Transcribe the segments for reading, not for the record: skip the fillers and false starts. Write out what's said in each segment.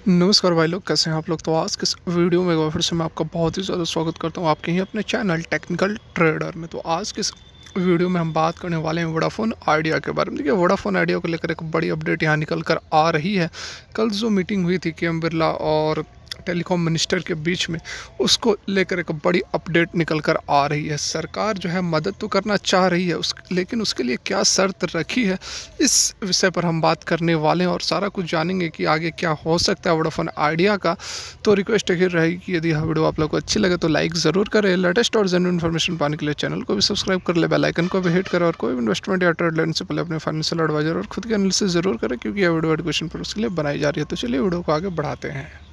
नमस्कार भाई लोग, कैसे हैं आप लोग। तो आज के इस वीडियो में एक बार फिर से मैं आपका बहुत ही ज़्यादा स्वागत करता हूं आपके ही अपने चैनल टेक्निकल ट्रेडर में। तो आज के इस वीडियो में हम बात करने वाले हैं वोडाफोन आइडिया के बारे में। देखिए, वोडाफोन आइडिया को लेकर एक बड़ी अपडेट यहाँ निकल कर आ रही है। कल जो मीटिंग हुई थी के एम बिरला और टेलीकॉम मिनिस्टर के बीच में, उसको लेकर एक बड़ी अपडेट निकल कर आ रही है। सरकार जो है मदद तो करना चाह रही है लेकिन उसके लिए क्या शर्त रखी है, इस विषय पर हम बात करने वाले हैं और सारा कुछ जानेंगे कि आगे क्या हो सकता है वोडाफोन आइडिया का। तो रिक्वेस्ट यही रहेगी कि यदि यह वीडियो आप लोग को अच्छी लगे तो लाइक ज़रूर करें। लेटेस्ट और जेन्युइन इन्फॉर्मेशन पाने के लिए चैनल को भी सब्सक्राइब कर ले, बेल आइकन को भी हिट करें और कोई इन्वेस्टमेंट या ट्रेड लेने से पहले अपने फाइनेंशियल एडवाइजर और खुद के एनालिसिस ज़रूर करें, क्योंकि यह वीडियो एजुकेशन पर उसके लिए बनाई जा रही है। तो चलिए वीडियो को आगे बढ़ाते हैं।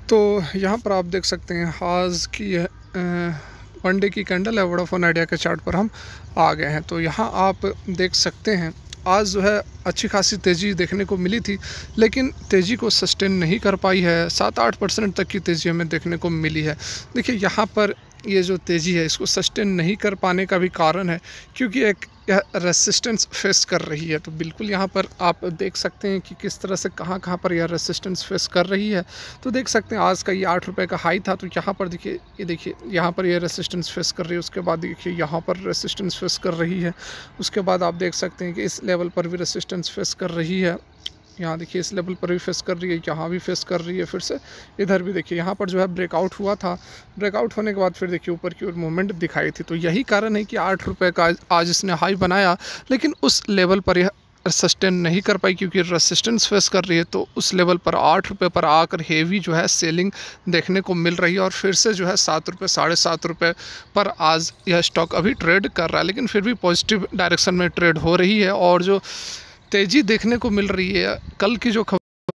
तो यहाँ पर आप देख सकते हैं आज की वन डे की कैंडल है। वोडाफोन आइडिया के चार्ट पर हम आ गए हैं। तो यहाँ आप देख सकते हैं आज जो है अच्छी खासी तेज़ी देखने को मिली थी, लेकिन तेज़ी को सस्टेन नहीं कर पाई है। 7-8% तक की तेज़ी हमें देखने को मिली है। देखिए, यहाँ पर ये जो तेज़ी है इसको सस्टेन नहीं कर पाने का भी कारण है क्योंकि एक यह रेसिस्टेंस फेस कर रही है। तो बिल्कुल यहाँ पर आप देख सकते हैं कि किस तरह से कहाँ पर यह रेसिस्टेंस फेस कर रही है। तो देख सकते हैं आज का ये 8 रुपये का हाई था। तो यहाँ पर देखिए, ये देखिए यहाँ पर ये रेसिस्टेंस फेस कर रही है। उसके बाद देखिए यहाँ पर रेसिस्टेंस फेस कर रही है। उसके बाद आप देख सकते हैं कि इस लेवल पर भी रेसिस्टेंस फेस कर रही है। यहाँ देखिए इस लेवल पर भी फेस कर रही है, यहाँ भी फेस कर रही है। फिर से इधर भी देखिए, यहाँ पर जो है ब्रेकआउट हुआ था। ब्रेकआउट होने के बाद फिर देखिए ऊपर की ओर मूवमेंट दिखाई थी। तो यही कारण है कि 8 रुपये का आज इसने हाई बनाया, लेकिन उस लेवल पर यह सस्टेन नहीं कर पाई क्योंकि रेसिस्टेंस फेस कर रही है। तो उस लेवल पर 8 रुपये पर आकर हेवी जो है सेलिंग देखने को मिल रही है और फिर से जो है 7 रुपये 7.5 रुपये पर आज यह स्टॉक अभी ट्रेड कर रहा है, लेकिन फिर भी पॉजिटिव डायरेक्शन में ट्रेड हो रही है। और जो तेज़ी देखने को मिल रही है कल की जो खबर,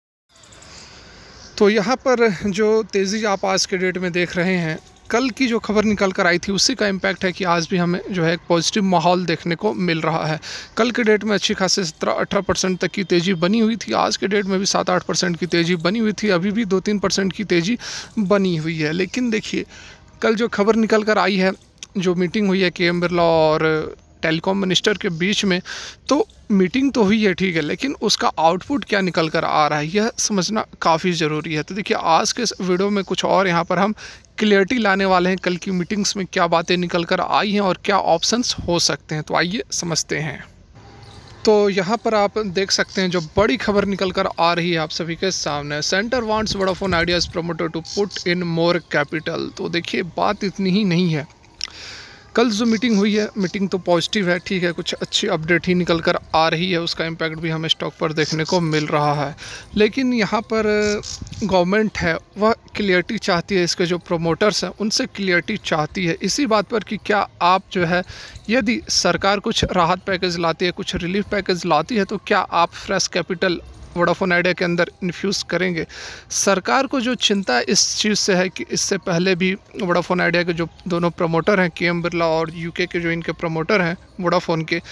तो यहाँ पर जो तेज़ी आप आज के डेट में देख रहे हैं, कल की जो खबर निकल कर आई थी उसी का इम्पैक्ट है कि आज भी हमें जो है एक पॉजिटिव माहौल देखने को मिल रहा है। कल के डेट में अच्छी खासी 17-18% तक की तेज़ी बनी हुई थी। आज के डेट में भी 7-8% की तेज़ी बनी हुई थी। अभी भी 2-3% की तेज़ी बनी हुई है। लेकिन देखिए, कल जो खबर निकल कर आई है, जो मीटिंग हुई है के एम बिरला और टेलीकॉम मिनिस्टर के बीच में, तो मीटिंग तो हुई है ठीक है, लेकिन उसका आउटपुट क्या निकल कर आ रहा है यह समझना काफ़ी ज़रूरी है। तो देखिए, आज के इस वीडियो में कुछ और यहाँ पर हम क्लियरिटी लाने वाले हैं। कल की मीटिंग्स में क्या बातें निकल कर आई हैं और क्या ऑप्शंस हो सकते हैं। तो आइए समझते हैं। तो यहाँ पर आप देख सकते हैं जो बड़ी खबर निकल कर आ रही है आप सभी के सामने, centre wants Vodafone Idea's promoter to put in more capital. तो देखिए, बात इतनी ही नहीं है। कल जो मीटिंग हुई है, मीटिंग तो पॉजिटिव है ठीक है, कुछ अच्छी अपडेट ही निकल कर आ रही है, उसका इम्पैक्ट भी हमें स्टॉक पर देखने को मिल रहा है। लेकिन यहाँ पर गवर्नमेंट है वह क्लियरिटी चाहती है, इसके जो प्रोमोटर्स हैं उनसे क्लियरिटी चाहती है इसी बात पर कि क्या आप जो है, यदि सरकार कुछ राहत पैकेज लाती है, कुछ रिलीफ पैकेज लाती है, तो क्या आप फ्रेश कैपिटल वोडाफोन आइडिया के अंदर इन्फ्यूज़ करेंगे। सरकार को जो चिंता इस चीज़ से है कि इससे पहले भी वोडाफोन आइडिया के जो दोनों प्रमोटर हैं, के एम बिरला और यूके के जो इनके प्रमोटर हैं वोडाफोन के,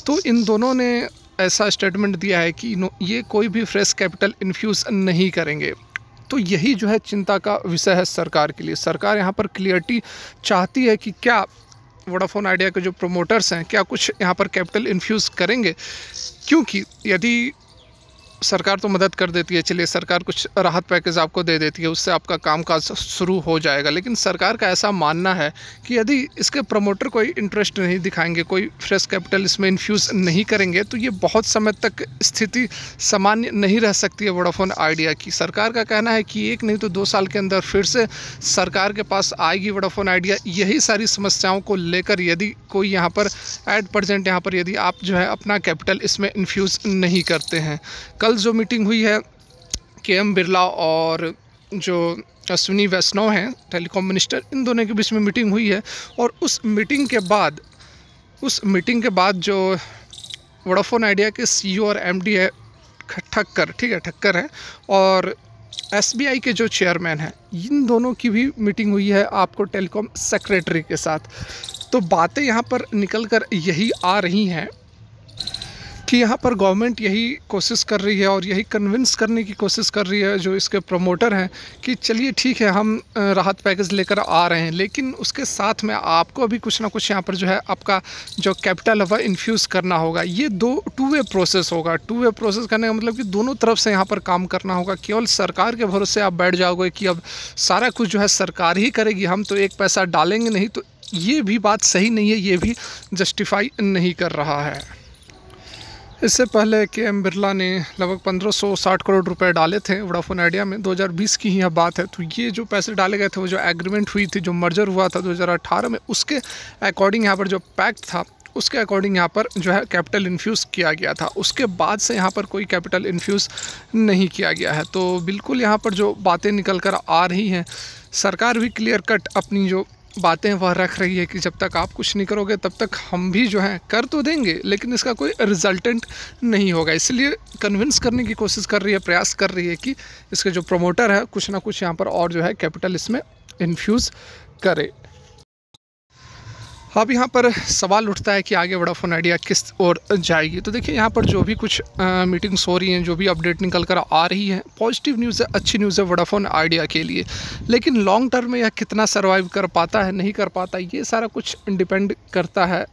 तो इन दोनों ने ऐसा स्टेटमेंट दिया है कि ये कोई भी फ्रेश कैपिटल इन्फ्यूज़ नहीं करेंगे। तो यही जो है चिंता का विषय है सरकार के लिए। सरकार यहाँ पर क्लियरिटी चाहती है कि क्या वोडाफोन आइडिया के जो प्रमोटर्स हैं क्या कुछ यहाँ पर कैपिटल इन्फ्यूज़ करेंगे, क्योंकि यदि सरकार तो मदद कर देती है, चलिए सरकार कुछ राहत पैकेज आपको दे देती है, उससे आपका कामकाज शुरू हो जाएगा, लेकिन सरकार का ऐसा मानना है कि यदि इसके प्रमोटर कोई इंटरेस्ट नहीं दिखाएंगे, कोई फ्रेश कैपिटल इसमें इन्फ्यूज़ नहीं करेंगे, तो ये बहुत समय तक स्थिति सामान्य नहीं रह सकती है वोडाफोन आइडिया की। सरकार का कहना है कि 1 नहीं तो 2 साल के अंदर फिर से सरकार के पास आएगी वोडाफोन आइडिया। यही सारी समस्याओं को लेकर यदि कोई यहाँ पर एट प्रेजेंट यहाँ पर यदि आप जो है अपना कैपिटल इसमें इन्फ्यूज़ नहीं करते हैं। कल जो मीटिंग हुई है के एम बिरला और जो अश्विनी वैष्णव हैं टेलीकॉम मिनिस्टर, इन दोनों के बीच में मीटिंग हुई है और उस मीटिंग के बाद जो वोडाफोन आइडिया के सीईओ और एमडी है ठक्कर, ठीक है ठक्कर है, और एसबीआई के जो चेयरमैन हैं, इन दोनों की भी मीटिंग हुई है आपको टेलीकॉम सेक्रेटरी के साथ। तो बातें यहाँ पर निकल कर यही आ रही हैं कि यहाँ पर गवर्नमेंट यही कोशिश कर रही है और यही कन्विंस करने की कोशिश कर रही है जो इसके प्रमोटर हैं कि चलिए ठीक है, हम राहत पैकेज लेकर आ रहे हैं, लेकिन उसके साथ में आपको अभी कुछ ना कुछ यहाँ पर जो है आपका जो कैपिटल है वह इन्फ्यूज़ करना होगा। ये टू वे प्रोसेस होगा। टू वे प्रोसेस करने का मतलब कि दोनों तरफ से यहाँ पर काम करना होगा। केवल सरकार के भरोसे आप बैठ जाओगे कि अब सारा कुछ जो है सरकार ही करेगी, हम तो एक पैसा डालेंगे नहीं, तो ये भी बात सही नहीं है, ये भी जस्टिफाई नहीं कर रहा है। इससे पहले KM बिरला ने लगभग 1560 करोड़ रुपए डाले थे वोडाफोन आइडिया में। 2020 की ही यह बात है। तो ये जो पैसे डाले गए थे, वो जो एग्रीमेंट हुई थी, जो मर्जर हुआ था 2018 में, उसके अकॉर्डिंग यहाँ पर जो पैक्ट था उसके अकॉर्डिंग यहाँ पर जो है कैपिटल इन्फ्यूज़ किया गया था। उसके बाद से यहाँ पर कोई कैपिटल इन्फ्यूज़ नहीं किया गया है। तो बिल्कुल यहाँ पर जो बातें निकल कर आ रही हैं, सरकार भी क्लियर कट अपनी जो बातें वह रख रही है कि जब तक आप कुछ नहीं करोगे तब तक हम भी जो है कर तो देंगे, लेकिन इसका कोई रिजल्टेंट नहीं होगा। इसलिए कन्विंस करने की कोशिश कर रही है, प्रयास कर रही है कि इसके जो प्रमोटर है कुछ ना कुछ यहाँ पर और जो है कैपिटल इसमें इन्फ्यूज़ करे। अब यहाँ पर सवाल उठता है कि आगे वोडाफोन आइडिया किस ओर जाएगी। तो देखिए, यहाँ पर जो भी कुछ मीटिंग्स हो रही हैं, जो भी अपडेट निकल कर आ रही है, पॉजिटिव न्यूज़ है, अच्छी न्यूज़ है वोडाफोन आइडिया के लिए। लेकिन लॉन्ग टर्म में यह कितना सर्वाइव कर पाता है, नहीं कर पाता, ये सारा कुछ डिपेंड करता है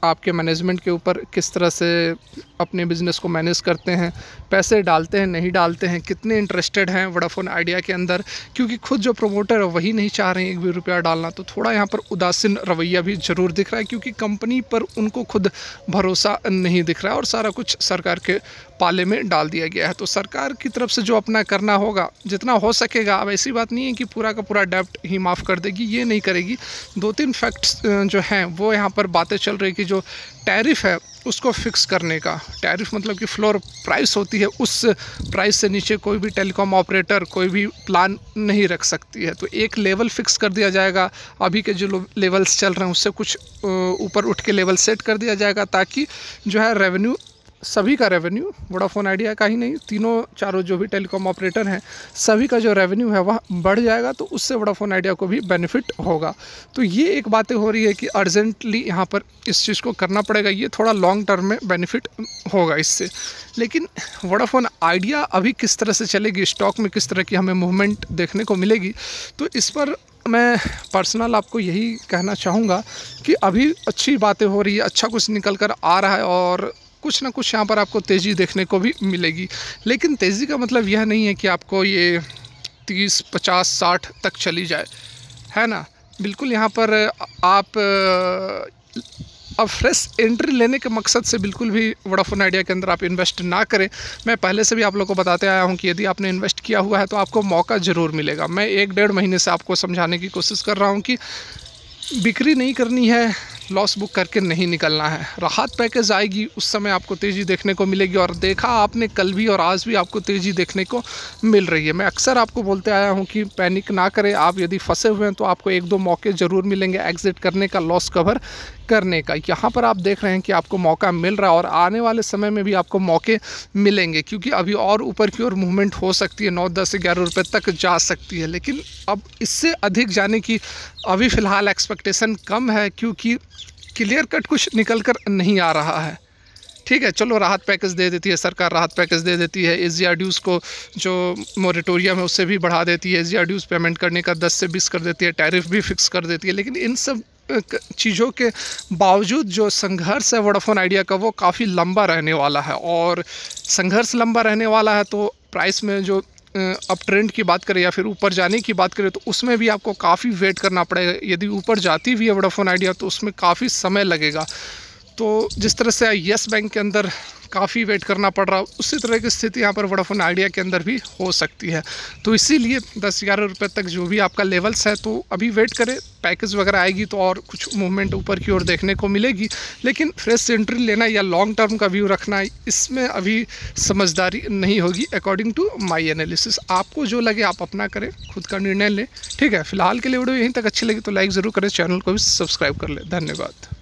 आपके मैनेजमेंट के ऊपर, किस तरह से अपने बिज़नेस को मैनेज करते हैं, पैसे डालते हैं नहीं डालते हैं, कितने इंटरेस्टेड हैं वोडाफोन आइडिया के अंदर। क्योंकि खुद जो प्रमोटर है वही नहीं चाह रहे हैं एक भी रुपया डालना, तो थोड़ा यहाँ पर उदासीन रवैया भी ज़रूर दिख रहा है, क्योंकि कंपनी पर उनको खुद भरोसा नहीं दिख रहा है और सारा कुछ सरकार के पाले में डाल दिया गया है। तो सरकार की तरफ से जो अपना करना होगा, जितना हो सकेगा। अब ऐसी बात नहीं है कि पूरा का पूरा डेब्ट ही माफ़ कर देगी, ये नहीं करेगी। 2-3 फैक्ट्स जो हैं वो यहाँ पर बातें चल रही कि जो टैरिफ है उसको फिक्स करने का। टैरिफ मतलब कि फ्लोर प्राइस होती है, उस प्राइस से नीचे कोई भी टेलीकॉम ऑपरेटर कोई भी प्लान नहीं रख सकती है। तो एक लेवल फिक्स कर दिया जाएगा। अभी के जो लेवल्स चल रहे हैं उससे कुछ ऊपर उठ के लेवल सेट कर दिया जाएगा, ताकि जो है रेवेन्यू, सभी का रेवेन्यू, वोडाफोन आइडिया का ही नहीं, तीनों चारों जो भी टेलीकॉम ऑपरेटर हैं सभी का जो रेवेन्यू है वह बढ़ जाएगा। तो उससे वोडाफोन आइडिया को भी बेनिफिट होगा। तो ये एक बातें हो रही है कि अर्जेंटली यहाँ पर इस चीज़ को करना पड़ेगा। ये थोड़ा लॉन्ग टर्म में बेनिफिट होगा इससे। लेकिन वोडाफोन आइडिया अभी किस तरह से चलेगी, स्टॉक में किस तरह की हमें मूवमेंट देखने को मिलेगी, तो इस पर मैं पर्सनल आपको यही कहना चाहूँगा कि अभी अच्छी बातें हो रही है, अच्छा कुछ निकल कर आ रहा है और कुछ ना कुछ यहाँ पर आपको तेज़ी देखने को भी मिलेगी। लेकिन तेज़ी का मतलब यह नहीं है कि आपको ये 30, 50, 60 तक चली जाए, है ना। बिल्कुल यहाँ पर आप अब फ्रेश एंट्री लेने के मकसद से बिल्कुल भी वोडाफोन आइडिया के अंदर आप इन्वेस्ट ना करें। मैं पहले से भी आप लोगों को बताते आया हूँ कि यदि आपने इन्वेस्ट किया हुआ है तो आपको मौका ज़रूर मिलेगा। मैं 1-1.5 महीने से आपको समझाने की कोशिश कर रहा हूँ कि बिक्री नहीं करनी है, लॉस बुक करके नहीं निकलना है। राहत पैकेज आएगी उस समय आपको तेज़ी देखने को मिलेगी, और देखा आपने कल भी और आज भी आपको तेज़ी देखने को मिल रही है। मैं अक्सर आपको बोलते आया हूं कि पैनिक ना करें। आप यदि फंसे हुए हैं तो आपको 1-2 मौके ज़रूर मिलेंगे एग्जिट करने का, लॉस कवर करने का। यहाँ पर आप देख रहे हैं कि आपको मौका मिल रहा है और आने वाले समय में भी आपको मौके मिलेंगे, क्योंकि अभी और ऊपर की ओर मूवमेंट हो सकती है, 9, 10, 11 रुपये तक जा सकती है। लेकिन अब इससे अधिक जाने की अभी फ़िलहाल एक्सपेक्टेशन कम है, क्योंकि क्लियर कट कुछ निकल कर नहीं आ रहा है। ठीक है, चलो राहत पैकेज दे देती है सरकार, राहत पैकेज दे देती है, एसजीआर ड्यूज़ को जो मोरेटोरियम है उससे भी बढ़ा देती है, एसजीआर ड्यूज़ पेमेंट करने का 10 से 20 कर देती है, टैरिफ भी फिक्स कर देती है। लेकिन इन सब चीज़ों के बावजूद जो संघर्ष है वोडाफोन आइडिया का वो काफ़ी लंबा रहने वाला है, और संघर्ष लंबा रहने वाला है तो प्राइस में जो अप ट्रेंड की बात करें या फिर ऊपर जाने की बात करें तो उसमें भी आपको काफ़ी वेट करना पड़ेगा। यदि ऊपर जाती भी है वोडाफोन आइडिया तो उसमें काफ़ी समय लगेगा। तो जिस तरह से येस बैंक के अंदर काफ़ी वेट करना पड़ रहा है, उसी तरह की स्थिति यहाँ पर वोडाफोन आइडिया के अंदर भी हो सकती है। तो इसीलिए 10-11 रुपये तक जो भी आपका लेवल्स है तो अभी वेट करें, पैकेज वगैरह आएगी तो और कुछ मूवमेंट ऊपर की ओर देखने को मिलेगी। लेकिन फ्रेश एंट्री लेना या लॉन्ग टर्म का व्यू रखना, इसमें अभी समझदारी नहीं होगी अकॉर्डिंग टू माई एनालिसिस। आपको जो लगे आप अपना करें, खुद का निर्णय लें। ठीक है, फिलहाल के लिए वीडियो यहीं तक अच्छी लगी तो लाइक ज़रूर करें, चैनल को भी सब्सक्राइब कर लें। धन्यवाद।